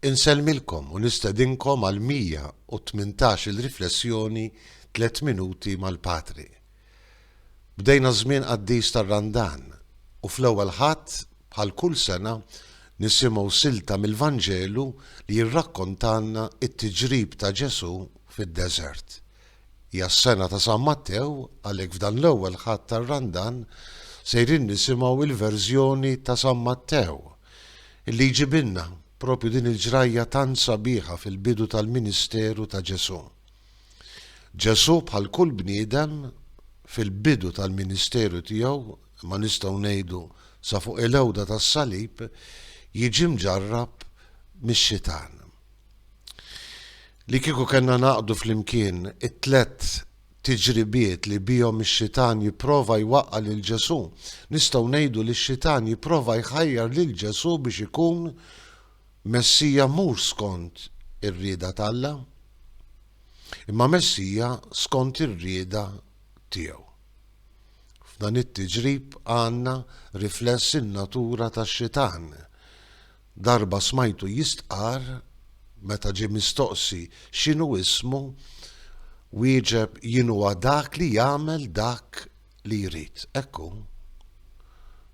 Inselmilkom u nistedinkom għal 118 il-riflessjoni 3 minuti mal-Patri. Bdejna żmien qaddis tar-Randan u fl-ewwel ħadd bħal kull sena nisimgħu silta mill-Vanġelu li jirrakkontanna t-tiġrib ta' Ġesu fid-deżert. Hija s-sena ta' San Mattew għalhekk f'dan l-ewwel ħadd tar-Randan sejrin nisimgħu il-verżjoni ta' San Mattew illi jġibilna propju din il-ġrajja tant sabiħa fil-bidu tal-Ministeru ta' Ġesu. Ġesu bħal kull bniedem fil-bidu tal-Ministeru tiegħu ma nistgħu ngħidu sa fuq il-ewda tas-salib jiġi mġarrab mix-xitan. Li kieku kellna naqdu flimkien it-tlet tiġribiet li bihom ix-xitan jipprova jwaqqa' lil Ġesu, nistgħu ngħidu li x-xitan jipprova jħajjar lil Ġesu biex ikun Messija mhux skont ir-rieda t'Alla, imma Messija skont ir-rieda tiegħu. F'dan it-tiġrib għandna rifless in-natura tax-xitan. Darba smajtu jistqar meta ġie mistoqsi x'inhu ismu, wieġeb jien huwa dak li jagħmel dak li jrid. Ekku,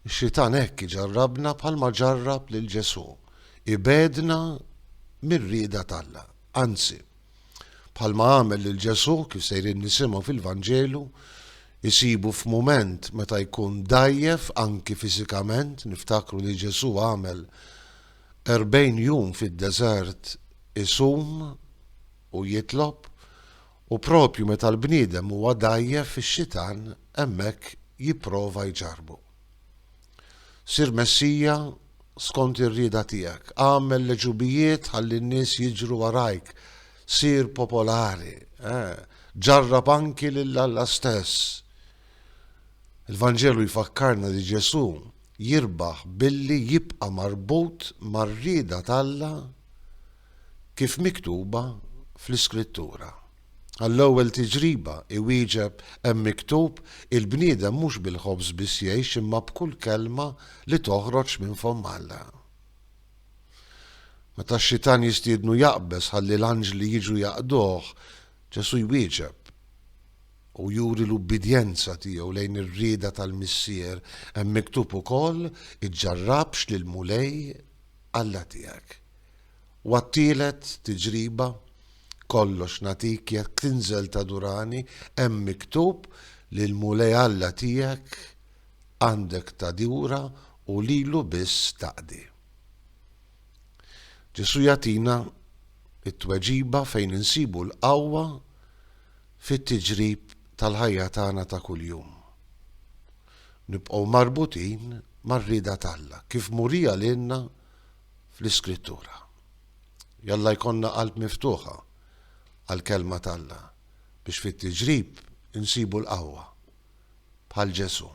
ix-xitan hekk iġarrabna bħalma ġarrab lil Ġesu. Ibedna mir-rieda t'Alla. Anzi, bħalma għamel lil Ġesu kif sejrin nisimgħu fil-Vanġelu, isibu f'mument meta jkun dajjef anki fiżikament, niftakru li Ġesu għamel 40 jum fid-deżert isum u jitlob, u propju meta l-bniedem huwa dajjef fix-xitan hemmhekk jipprova jġarbu. Sir Messija skont ir-rieda tiegħek, għamel leġubijiet ħalli n-nies jiġru warajk, sir popolari, ġarrab anki lil Alla stess. Il-Vanġelu jfakkarna li Ġesu jirbaħ billi jibqa' marbut mar-rieda t'Alla kif miktuba fl-Iskrittura. Għall-ewwel tiġriba iwieġeb hemm miktub il-bniedem mhux bil-ħobż biss jgħix imma b'kull kelma li toħroġ minn fom Alla. Meta x-xitan jistiednu jaqbeż ħalli l-anġli jiġu jaqduh, Ġesu jwieġeb u juri l-ubbidjenza tiegħu lejn ir-rieda tal-Missier hemm miktub ukoll iġġarrabx lil mulej Alla tiegħek. U għat-tielet tiġriba kollox natik jekk tinżel ta' durani, hemm miktub li l-mulej Alla tiegħek għandek tadura u lilu biss taqdi. Ġesu jagħtina it-tweġiba fejn insibu l-qawwa fit-tiġrib tal-ħajja tagħna ta' kuljum. Nibqgħu marbutin mar-rieda t'Alla kif murija lilna fl-Iskrittura. Jalla jkollna qalb miftuħa għal-kelma t'Alla biex fit-tiġrib insibu l-qawwa bħal Ġesu.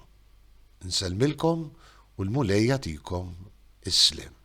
Inselmilkom u l-mulej jagħtikom is-sliem.